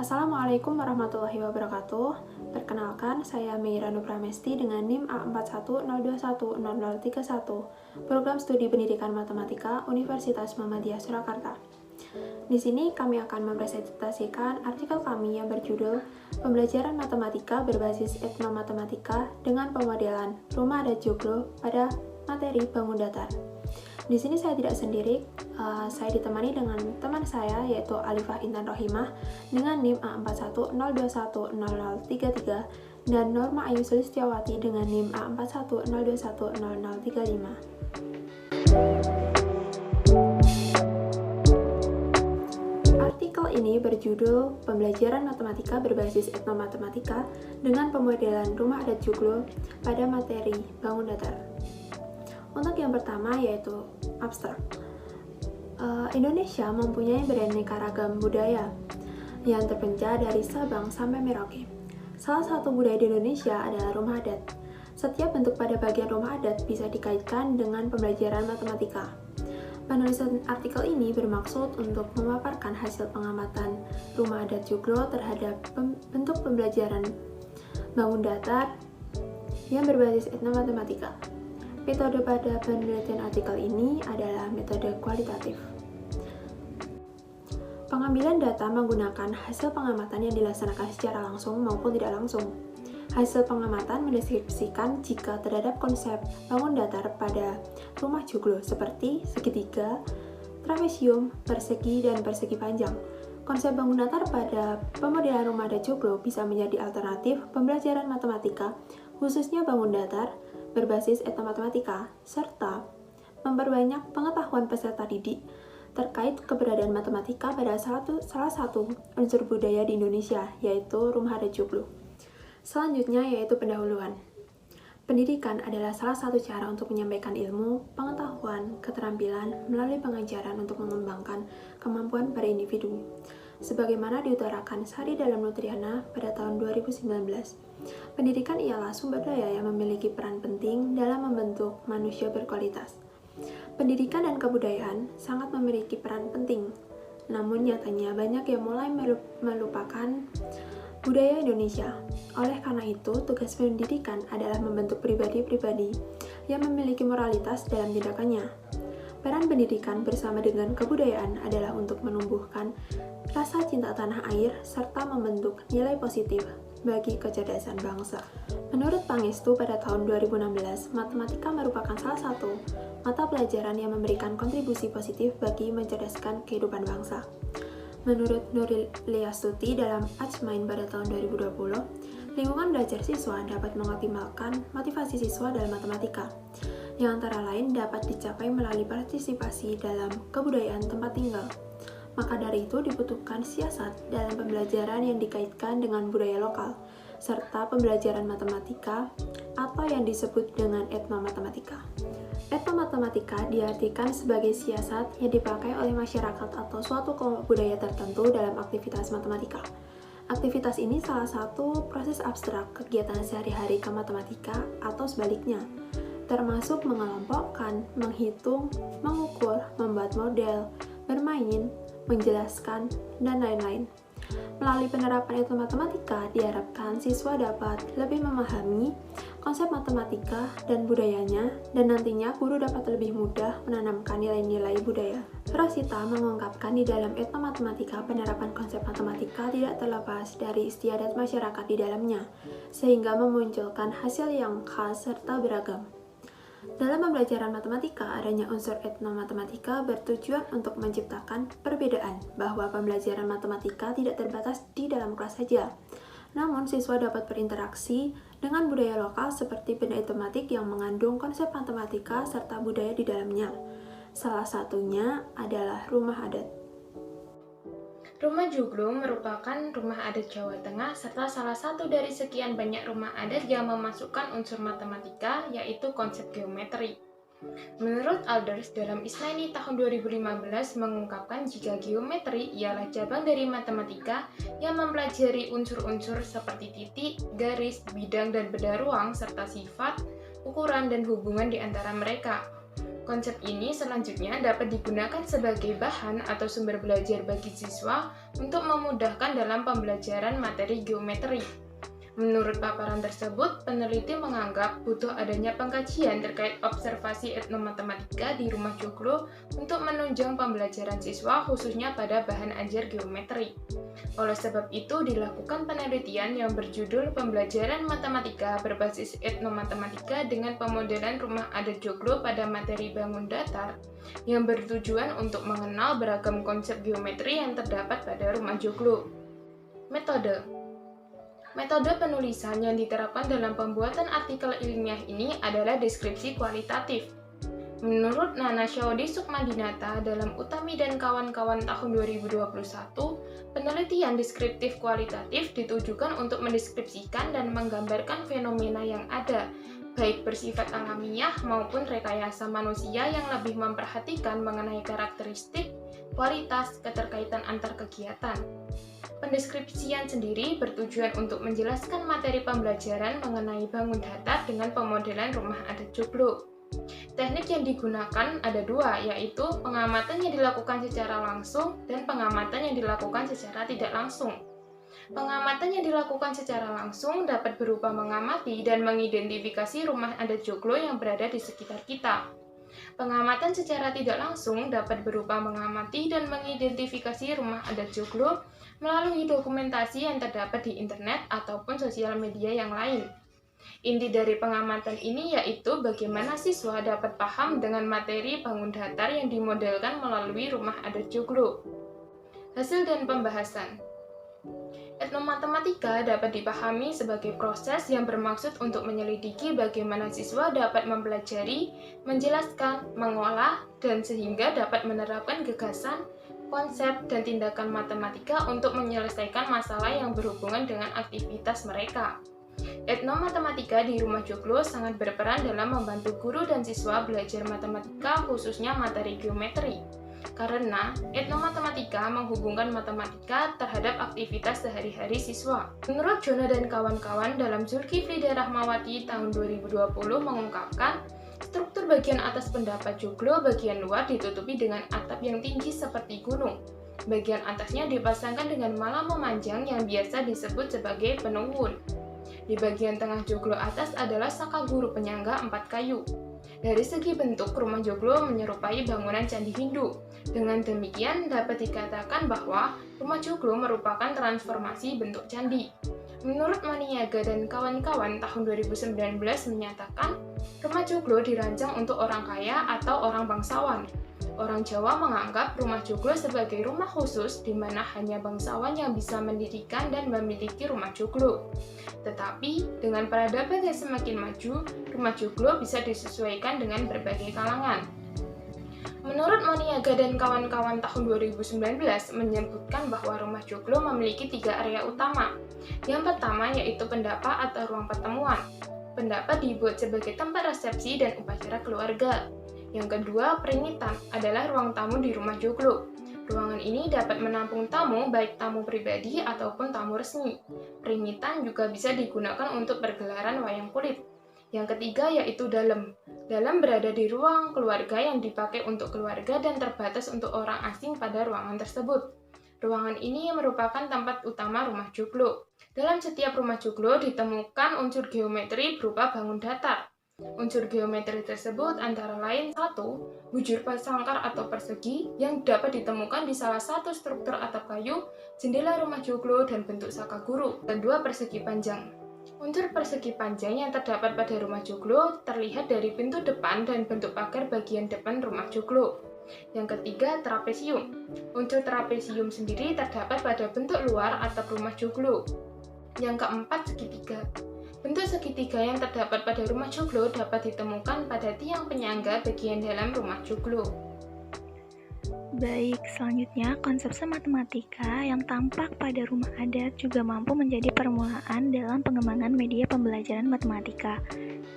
Assalamualaikum warahmatullahi wabarakatuh. Perkenalkan, saya Meira Nupramesti dengan NIM A4102100031, Program Studi Pendidikan Matematika Universitas Muhammadiyah Surakarta. Di sini kami akan mempresentasikan artikel kami yang berjudul Pembelajaran Matematika berbasis Etnomatematika dengan pemodelan Rumah Adat Joglo pada materi bangun datar. Di sini saya tidak sendiri, saya ditemani dengan teman saya yaitu Alifah Intan Rohimah dengan NIM A4102100033 dan Norma Ayu Sulistiawati dengan NIM A4102100035. Artikel ini berjudul Pembelajaran Matematika berbasis Etnomatematika dengan pemodelan Rumah Adat Joglo pada materi bangun datar. Untuk yang pertama yaitu abstrak. Indonesia mempunyai beraneka ragam budaya yang terpencah dari Sabang sampai Merauke. Salah satu budaya di Indonesia adalah rumah adat. Setiap bentuk pada bagian rumah adat bisa dikaitkan dengan pembelajaran matematika. Penulisan artikel ini bermaksud untuk memaparkan hasil pengamatan rumah adat Joglo terhadap bentuk pembelajaran bangun datar yang berbasis etnomatematika. Metode pada penelitian artikel ini adalah metode kualitatif. Pengambilan data menggunakan hasil pengamatan yang dilaksanakan secara langsung maupun tidak langsung. Hasil pengamatan mendeskripsikan jika terhadap konsep bangun datar pada rumah joglo seperti segitiga, trapesium, persegi, dan persegi panjang. Konsep bangun datar pada pemodelan rumah adat joglo bisa menjadi alternatif pembelajaran matematika, khususnya bangun datar, berbasis etnomatematika, serta memperbanyak pengetahuan peserta didik terkait keberadaan matematika pada salah satu unsur budaya di Indonesia, yaitu rumah adat joglo. Selanjutnya yaitu pendahuluan. Pendidikan adalah salah satu cara untuk menyampaikan ilmu, pengetahuan, keterampilan melalui pengajaran untuk mengembangkan kemampuan para individu. Sebagaimana diutarakan Sari dalam Nutriana pada tahun 2019, pendidikan ialah sumber daya yang memiliki peran penting dalam membentuk manusia berkualitas. Pendidikan dan kebudayaan sangat memiliki peran penting, namun nyatanya banyak yang mulai melupakan budaya Indonesia. Oleh karena itu, tugas pendidikan adalah membentuk pribadi-pribadi yang memiliki moralitas dalam tindakannya. Peran pendidikan bersama dengan kebudayaan adalah untuk menumbuhkan rasa cinta tanah air serta membentuk nilai positif bagi kecerdasan bangsa. Menurut Pangestu pada tahun 2016, matematika merupakan salah satu mata pelajaran yang memberikan kontribusi positif bagi mencerdaskan kehidupan bangsa. Menurut Nurliastuti dalam Ajmain pada tahun 2020, lingkungan belajar siswa dapat mengoptimalkan motivasi siswa dalam matematika, yang antara lain dapat dicapai melalui partisipasi dalam kebudayaan tempat tinggal. Maka dari itu dibutuhkan siasat dalam pembelajaran yang dikaitkan dengan budaya lokal, serta pembelajaran matematika atau yang disebut dengan etnomatematika. Etnomatematika diartikan sebagai siasat yang dipakai oleh masyarakat atau suatu kelompok budaya tertentu dalam aktivitas matematika. Aktivitas ini salah satu proses abstrak kegiatan sehari-hari ke matematika atau sebaliknya, termasuk mengelompokkan, menghitung, mengukur, membuat model, bermain, menjelaskan, dan lain-lain. Melalui penerapan etnomatematika, diharapkan siswa dapat lebih memahami konsep matematika dan budayanya, dan nantinya guru dapat lebih mudah menanamkan nilai-nilai budaya. Rosita mengungkapkan di dalam etnomatematika penerapan konsep matematika tidak terlepas dari istiadat masyarakat di dalamnya, sehingga memunculkan hasil yang khas serta beragam. Dalam pembelajaran matematika, adanya unsur etnomatematika bertujuan untuk menciptakan perbedaan, bahwa pembelajaran matematika tidak terbatas di dalam kelas saja. Namun, siswa dapat berinteraksi dengan budaya lokal seperti benda tematik yang mengandung konsep matematika serta budaya di dalamnya. Salah satunya adalah rumah adat. Rumah joglo merupakan rumah adat Jawa Tengah serta salah satu dari sekian banyak rumah adat yang memasukkan unsur matematika, yaitu konsep geometri. Menurut Alders dalam Isnaini tahun 2015 mengungkapkan jika geometri ialah cabang dari matematika yang mempelajari unsur-unsur seperti titik, garis, bidang dan beda ruang serta sifat, ukuran dan hubungan di antara mereka. Konsep ini selanjutnya dapat digunakan sebagai bahan atau sumber belajar bagi siswa untuk memudahkan dalam pembelajaran materi geometri. Menurut paparan tersebut, peneliti menganggap butuh adanya pengkajian terkait observasi etnomatematika di rumah joglo untuk menunjang pembelajaran siswa khususnya pada bahan ajar geometri. Oleh sebab itu, dilakukan penelitian yang berjudul Pembelajaran Matematika Berbasis Etnomatematika dengan Pemodelan Rumah Adat Joglo pada Materi Bangun Datar yang bertujuan untuk mengenal beragam konsep geometri yang terdapat pada rumah joglo. Metode penulisan yang diterapkan dalam pembuatan artikel ilmiah ini adalah deskripsi kualitatif. Menurut Nana Syaudi Sukmadinata dalam Utami dan kawan-kawan tahun 2021, penelitian deskriptif kualitatif ditujukan untuk mendeskripsikan dan menggambarkan fenomena yang ada, baik bersifat alamiah maupun rekayasa manusia yang lebih memperhatikan mengenai karakteristik, kualitas, keterkaitan antar kegiatan. Pendeskripsian sendiri bertujuan untuk menjelaskan materi pembelajaran mengenai bangun datar dengan pemodelan rumah adat joglo. Teknik yang digunakan ada dua, yaitu pengamatan yang dilakukan secara langsung dan pengamatan yang dilakukan secara tidak langsung. Pengamatan yang dilakukan secara langsung dapat berupa mengamati dan mengidentifikasi rumah adat joglo yang berada di sekitar kita. Pengamatan secara tidak langsung dapat berupa mengamati dan mengidentifikasi rumah adat joglo melalui dokumentasi yang terdapat di internet ataupun sosial media yang lain. Inti dari pengamatan ini yaitu bagaimana siswa dapat paham dengan materi bangun datar yang dimodelkan melalui rumah adat joglo. Hasil dan pembahasan. Etnomatematika dapat dipahami sebagai proses yang bermaksud untuk menyelidiki bagaimana siswa dapat mempelajari, menjelaskan, mengolah, dan sehingga dapat menerapkan gagasan, konsep, dan tindakan matematika untuk menyelesaikan masalah yang berhubungan dengan aktivitas mereka. Etnomatematika di rumah joglo sangat berperan dalam membantu guru dan siswa belajar matematika khususnya materi geometri. Karena etnomatematika menghubungkan matematika terhadap aktivitas sehari-hari siswa. Menurut Jono dan kawan-kawan dalam Zulkifli Rahmawati tahun 2020 mengungkapkan, struktur bagian atas pendapat joglo bagian luar ditutupi dengan atap yang tinggi seperti gunung. Bagian atasnya dipasangkan dengan malam memanjang yang biasa disebut sebagai penuwun. Di bagian tengah joglo atas adalah sakaguru penyangga 4 kayu. Dari segi bentuk, rumah joglo menyerupai bangunan candi Hindu. Dengan demikian, dapat dikatakan bahwa rumah joglo merupakan transformasi bentuk candi. Menurut Maniaga dan kawan-kawan tahun 2019 menyatakan, rumah joglo dirancang untuk orang kaya atau orang bangsawan. Orang Jawa menganggap rumah joglo sebagai rumah khusus di mana hanya bangsawan yang bisa mendirikan dan memiliki rumah joglo. Tetapi, dengan peradaban yang semakin maju, rumah joglo bisa disesuaikan dengan berbagai kalangan. Menurut Maniaga dan kawan-kawan tahun 2019 menyebutkan bahwa rumah joglo memiliki 3 area utama. Yang pertama yaitu pendapa atau ruang pertemuan. Pendapa dibuat sebagai tempat resepsi dan upacara keluarga. Yang kedua, peringitan adalah ruang tamu di rumah joglo. Ruangan ini dapat menampung tamu, baik tamu pribadi ataupun tamu resmi. Peringitan juga bisa digunakan untuk pergelaran wayang kulit. Yang ketiga yaitu dalam. Dalam berada di ruang keluarga yang dipakai untuk keluarga dan terbatas untuk orang asing pada ruangan tersebut. Ruangan ini merupakan tempat utama rumah joglo. Dalam setiap rumah joglo ditemukan unsur geometri berupa bangun datar. Unsur geometri tersebut antara lain 1. Bujur pasangkar atau persegi yang dapat ditemukan di salah satu struktur atap kayu, jendela rumah joglo, dan bentuk sakaguru. Kedua, persegi panjang. Unsur persegi panjang yang terdapat pada rumah joglo terlihat dari pintu depan dan bentuk pagar bagian depan rumah joglo. Yang ketiga, trapesium. Unsur trapesium sendiri terdapat pada bentuk luar atap rumah joglo. Yang keempat, segitiga. Bentuk segitiga yang terdapat pada rumah joglo dapat ditemukan pada tiang penyangga bagian dalam rumah joglo. Baik, selanjutnya konsep matematika yang tampak pada rumah adat juga mampu menjadi permulaan dalam pengembangan media pembelajaran matematika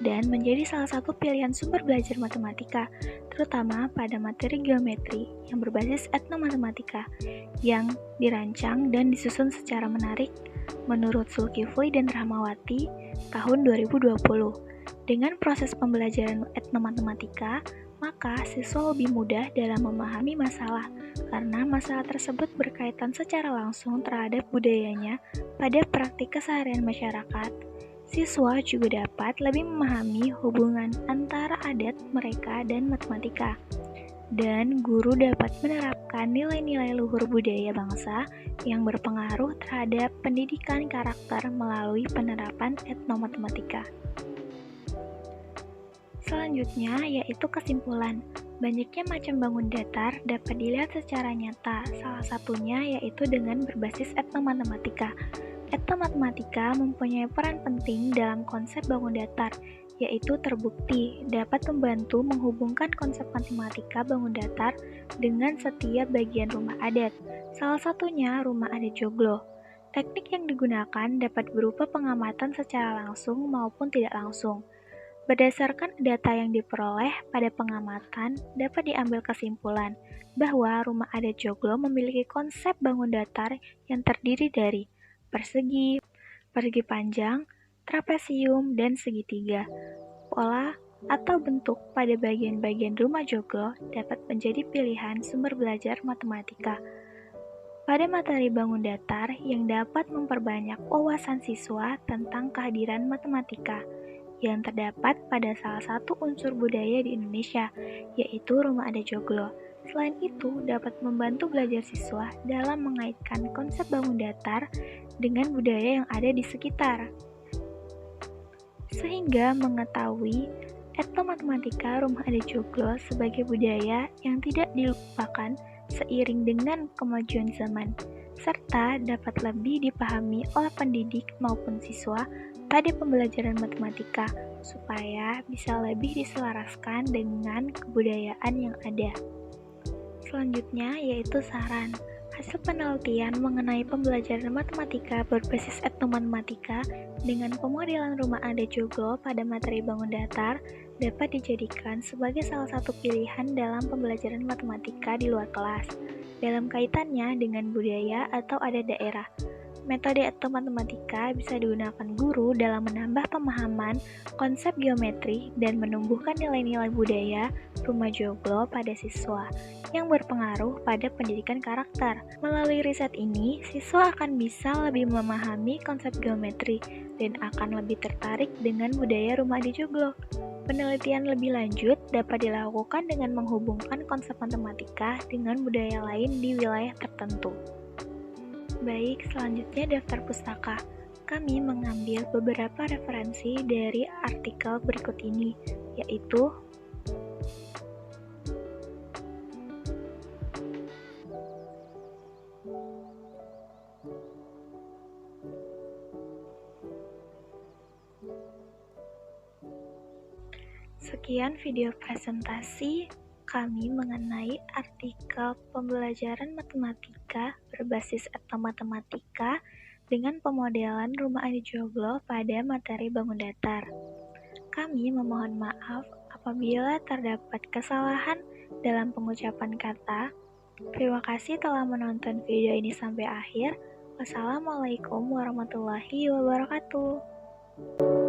dan menjadi salah satu pilihan sumber belajar matematika, terutama pada materi geometri yang berbasis etnomatematika yang dirancang dan disusun secara menarik menurut Zulkifli dan Rahmawati tahun 2020. Dengan proses pembelajaran etnomatematika, Maka siswa lebih mudah dalam memahami masalah karena masalah tersebut berkaitan secara langsung terhadap budayanya pada praktik keseharian masyarakat. Siswa juga dapat lebih memahami hubungan antara adat mereka dan matematika. Dan guru dapat menerapkan nilai-nilai luhur budaya bangsa yang berpengaruh terhadap pendidikan karakter melalui penerapan etnomatematika. Selanjutnya yaitu kesimpulan. Banyaknya macam bangun datar dapat dilihat secara nyata, salah satunya yaitu dengan berbasis etnomatematika. Etnomatematika mempunyai peran penting dalam konsep bangun datar, yaitu terbukti dapat membantu menghubungkan konsep matematika bangun datar dengan setiap bagian rumah adat, salah satunya rumah adat joglo. Teknik yang digunakan dapat berupa pengamatan secara langsung maupun tidak langsung. Berdasarkan data yang diperoleh pada pengamatan, dapat diambil kesimpulan bahwa rumah adat joglo memiliki konsep bangun datar yang terdiri dari persegi, persegi panjang, trapesium, dan segitiga. Pola atau bentuk pada bagian-bagian rumah joglo dapat menjadi pilihan sumber belajar matematika pada materi bangun datar yang dapat memperbanyak wawasan siswa tentang kehadiran matematika yang terdapat pada salah satu unsur budaya di Indonesia, yaitu rumah adat joglo. Selain itu, dapat membantu belajar siswa dalam mengaitkan konsep bangun datar dengan budaya yang ada di sekitar, sehingga mengetahui etnomatematika rumah adat joglo sebagai budaya yang tidak dilupakan seiring dengan kemajuan zaman, serta dapat lebih dipahami oleh pendidik maupun siswa pada pembelajaran matematika supaya bisa lebih diselaraskan dengan kebudayaan yang ada. Selanjutnya yaitu saran. Hasil penelitian mengenai pembelajaran matematika berbasis etnomatematika dengan pemodelan rumah adat joglo pada materi bangun datar dapat dijadikan sebagai salah satu pilihan dalam pembelajaran matematika di luar kelas dalam kaitannya dengan budaya atau adat daerah. Metode etnomatematika bisa digunakan guru dalam menambah pemahaman konsep geometri dan menumbuhkan nilai-nilai budaya rumah joglo pada siswa yang berpengaruh pada pendidikan karakter. Melalui riset ini, siswa akan bisa lebih memahami konsep geometri dan akan lebih tertarik dengan budaya rumah adat joglo. Penelitian lebih lanjut dapat dilakukan dengan menghubungkan konsep matematika dengan budaya lain di wilayah tertentu. Baik, selanjutnya daftar pustaka. Kami mengambil beberapa referensi dari artikel berikut ini, yaitu sekian video presentasi kami mengenai artikel pembelajaran matematika berbasis etnomatematika dengan pemodelan rumah adat joglo pada materi bangun datar. Kami memohon maaf apabila terdapat kesalahan dalam pengucapan kata. Terima kasih telah menonton video ini sampai akhir. Wassalamualaikum warahmatullahi wabarakatuh.